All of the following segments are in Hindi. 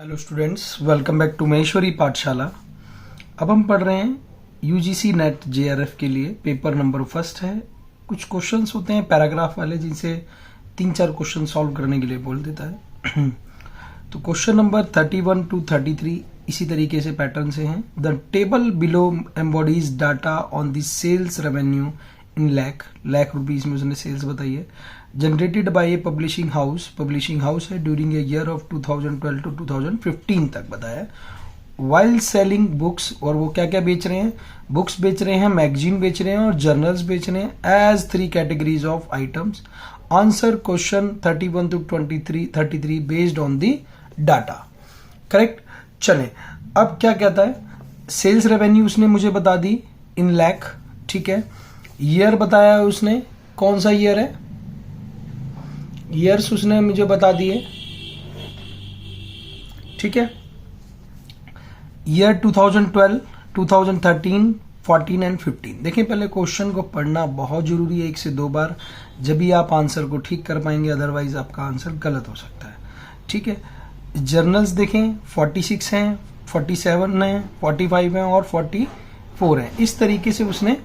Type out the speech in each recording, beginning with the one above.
Hello students, welcome back to Maheshwari Pathshala. अब हम पढ़ रहे हैं यूजीसी नेट जेआरएफ के लिए पेपर नंबर फर्स्ट है। कुछ क्वेश्चंस होते हैं पैराग्राफ वाले जिनसे 3-4 क्वेश्चन सॉल्व करने के लिए बोल देता है। तो क्वेश्चन नंबर 31 to 33 इसी तरीके से पैटर्न से हैं। The table below embodies data on the sales revenue in lakh rupees में उसने सेल्स बताई है, generated by a publishing house है during a year of 2012 to 2015 तक बताया। वाइल सेलिंग बुक्स, और वो क्या क्या बेच रहे हैं, बुक्स बेच रहे हैं, मैगजीन बेच रहे हैं और जर्नल्स बेच रहे हैं as 3 categories of items. Answer question 31 to 33 based on the data. Correct. चले, अब क्या कहता है, सेल्स रेवेन्यू उसने मुझे बता दी इन लाख, ठीक है। ईयर बताया है उसने, कौन सा ईयर है, ईयर्स उसने मुझे बता दिए, ठीक है। Year 2012, 2013, 14 and 15। देखें, पहले क्वेश्चन को पढ़ना बहुत जरूरी है 1 से 2 बार, जब भी आप आंसर को ठीक कर पाएंगे, अदरवाइज आपका आंसर गलत हो सकता है, ठीक है। जर्नल्स देखें, 46 हैं, 47 हैं, 45 हैं और 44 हैं। इस तरीके से उसने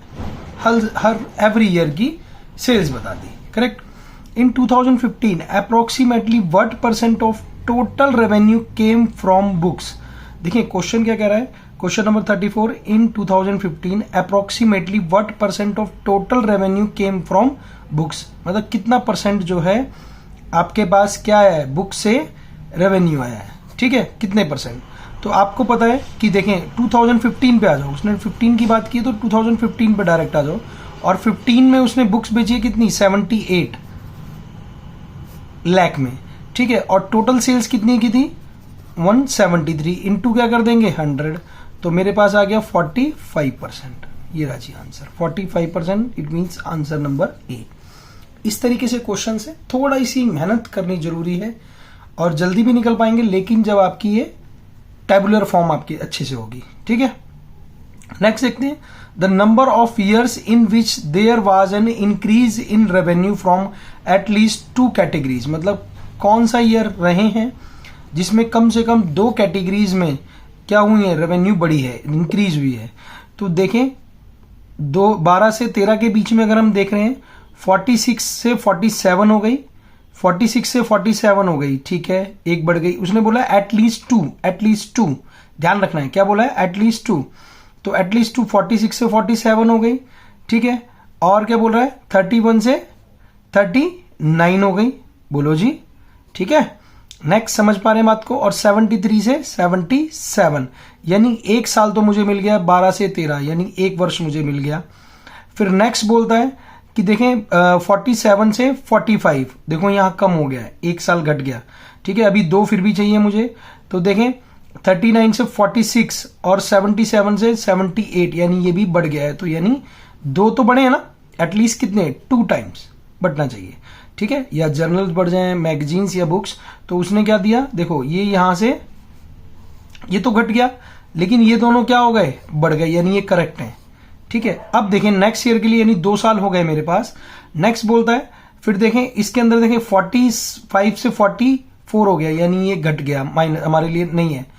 हर एवरी ईयर की सेल्स बता दी। Correct. In 2015, approximately what % of total revenue came from books? देखिए क्वेश्चन क्या कह रहा है, question number 34, in 2015 approximately what % of total revenue came from books? मतलब कितना परसेंट जो है आपके पास क्या है, बुक से रेवेन्यू आया है, ठीक है, कितने परसेंट। तो आपको पता है कि देखें 2015 पे आ जाओ, उसने 15 की बात की तो 2015 पे डायरेक्ट आ जाओ, और 15 में उसने बुक्स बेची है कितनी, 78 लाख में, ठीक है। और टोटल सेल्स कितनी की थी, 173, इंटू क्या कर देंगे 100, तो मेरे पास आ गया 45%। ये राजी answer 45%, it means answer number A. इस तरीके से क्वेश्चन से थोड़ा सी मेहनत करनी जरूरी है और जल्दी भी निकल पाएंगे, लेकिन जब आपकी ये टेबुलर फॉर्म आपकी अच्छे से होगी, ठीक है। नेक्स्ट देखते हैं, the number of years in which there was an increase in revenue from at least 2 categories. मतलब कौन सा ईयर रहे हैं जिसमें कम से कम 2 कैटेगरीज में क्या हुई है, रेवेन्यू बढ़ी है, इंक्रीज हुई है। तो देखें 12 से 13 के बीच में अगर हम देख रहे हैं, 46 से 47 हो गई, 46 से 47 हो गई, ठीक है, एक बढ़ गई। उसने बोला एटलीस्ट टू, ध्यान रखना है क्या बोला है, एटलीस्ट 2, तो एटलीस्ट 2 46 से 47 हो गई, ठीक है। और क्या बोल रहा है, 31 से 39 हो गई, बोलो जी, ठीक है। नेक्स्ट समझ पा रहे हैं बात को। और 73 से 77, यानी 1 साल तो मुझे मिल गया, 12 से 13 यानी 1 वर्ष मुझे मिल गया। फिर नेक्स्ट बोलता है कि देखें 47 से 45, देखो यहां कम हो गया है, 1 साल घट गया, ठीक है। अभी 2 फिर भी चाहिए मुझे, तो देखें 39 से 46 और 77 से 78, यानी ये भी बढ़ गया है, तो यानी 2 तो बढ़े हैं ना, एटलीस्ट कितने, 2 टाइम्स बढ़ना चाहिए, ठीक है। या जर्नल्स बढ़ जाए, मैगजीन्स या बुक्स, तो उसने क्या दिया, देखो ये यहां से ये तो घट गया, लेकिन ये दोनों क्या हो गए, बढ़ गए, यानी ये करेक्ट है, ठीक है। अब देखें नेक्स्ट ईयर के लिए, यानी 2 साल हो गए मेरे पास। नेक्स्ट बोलता है, फिर देखें इसके अंदर देखें 45 से 44 हो गया, यानी ये घट गया, माइनस हमारे लिए नहीं है।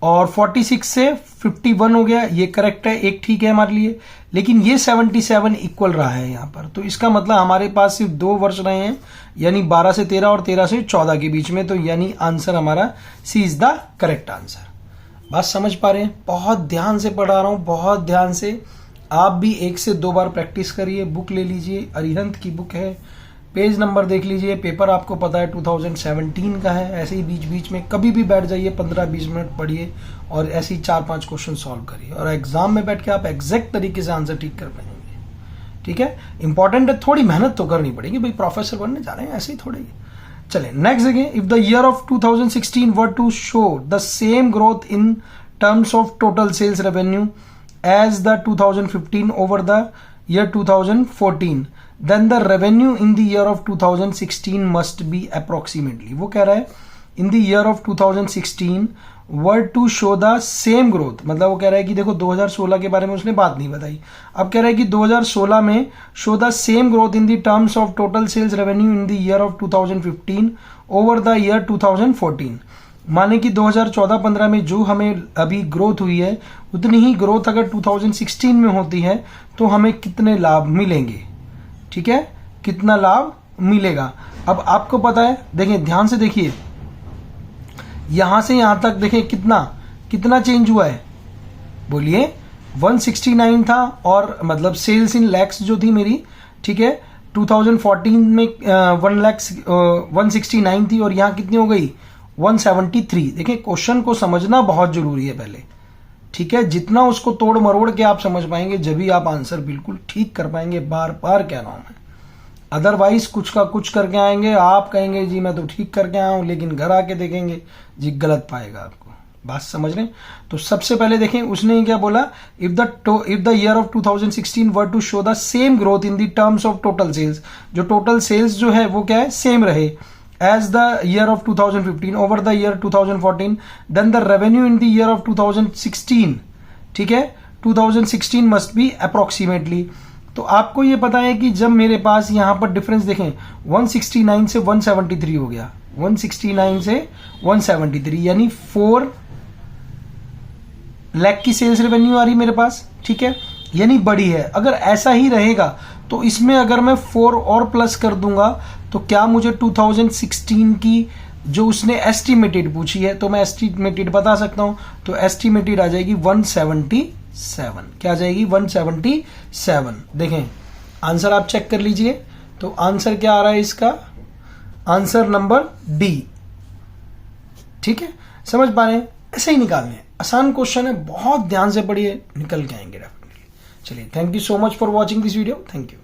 और 46 से 51 हो गया, ये करेक्ट है, एक ठीक है हमारे लिए, लेकिन ये 77 इक्वल रहा है यहाँ पर। तो इसका मतलब हमारे पास सिर्फ 2 वर्ष रहे हैं, यानी 12 से 13 और 13 से 14 के बीच में, तो यानी आंसर हमारा सी इज द करेक्ट आंसर। बात समझ पा रहे हैं, बहुत ध्यान से पढ़ा रहा हूं, बहुत ध्यान से। आप भी 1 से 2 बार प्रैक्टिस करिए, बुक ले लीजिए, अरिहंत की बुक है, पेज नंबर देख लीजिए, पेपर आपको पता है 2017 का है। ऐसे ही बीच बीच में कभी भी बैठ जाइए, 15-20 मिनट पढ़िए और ऐसे ही 4-5 क्वेश्चन सॉल्व करिए, और एग्जाम में बैठ के आप एग्जैक्ट तरीके से आंसर ठीक कर पाएंगे, ठीक है। इंपॉर्टेंट है, थोड़ी मेहनत तो करनी पड़ेगी भाई, प्रोफेसर बनने जा रहे हैं, ऐसे ही थोड़ी। चले नेक्स्ट देखें, if the year of 2016 were to show the same growth in terms of total sales revenue as the 2015 over the year 2014, then the revenue in the year of 2016 must be approximately, वो कह रहा है in the year of 2016 were to show the same growth, मतलब वो कह रहा है कि देखो 2016 के बारे में उसने बात नहीं बताई, अब कह रहा है कि 2016 में show the same growth in the terms of total sales revenue in the year of 2015 over the year 2014। माने कि 2014-15 में जो हमें अभी ग्रोथ हुई है उतनी ही ग्रोथ अगर 2016 में होती है तो हमें कितने लाभ मिलेंगे, ठीक है, कितना लाभ मिलेगा। अब आपको पता है, देखें ध्यान से देखिए, यहां से यहां तक देखें कितना चेंज हुआ है, बोलिए 169 था, और मतलब सेल्स इन लैक्स जो थी मेरी, ठीक है, 2014 में 169 थी और यहां कितनी हो गई 173। देखिए क्वेश्चन को समझना बहुत जरूरी है पहले, ठीक है, जितना उसको तोड़ मरोड़ के आप समझ पाएंगे जब भी आप आंसर बिल्कुल ठीक कर पाएंगे। बार बार कह रहा हूं मैं, अदरवाइज कुछ का कुछ करके आएंगे, आप कहेंगे जी मैं तो ठीक करके आया हूं, लेकिन घर आके देखेंगे जी गलत पाएगा आपको। बात समझ रहे हैं? तो सबसे पहले देखें उसने क्या बोला, if the year of 2016 were to show the same growth in the terms of total sales, जो टोटल सेल्स जो है वो क्या है, सेम रहे as the year of 2015 over the year 2014, then the revenue in the year of 2016, ठीक है, 2016 must be approximately। तो आपको ये पता है कि जब मेरे पास यहां पर डिफरेंस देखें 169 से 173 हो गया, 169 से 173 यानी 4 लाख की सेल्स रेवेन्यू आ रही मेरे पास, ठीक है, यानी बड़ी है। अगर ऐसा ही रहेगा तो इसमें अगर मैं 4 और प्लस कर दूंगा तो क्या मुझे 2016 की जो उसने एस्टिमेटेड पूछी है तो मैं एस्टिमेटेड बता सकता हूं, तो एस्टिमेटेड आ जाएगी 177। क्या आ जाएगी 177। देखें आंसर आप चेक कर लीजिए, तो आंसर क्या आ रहा है इसका, आंसर नंबर डी, ठीक है, समझ पा रहे हैं? ऐसे ही निकालने, आसान क्वेश्चन है, बहुत ध्यान से पढ़िए, निकल के आएंगे डेफिनेटली। चलिए, thank you so much for watching this video, thank you.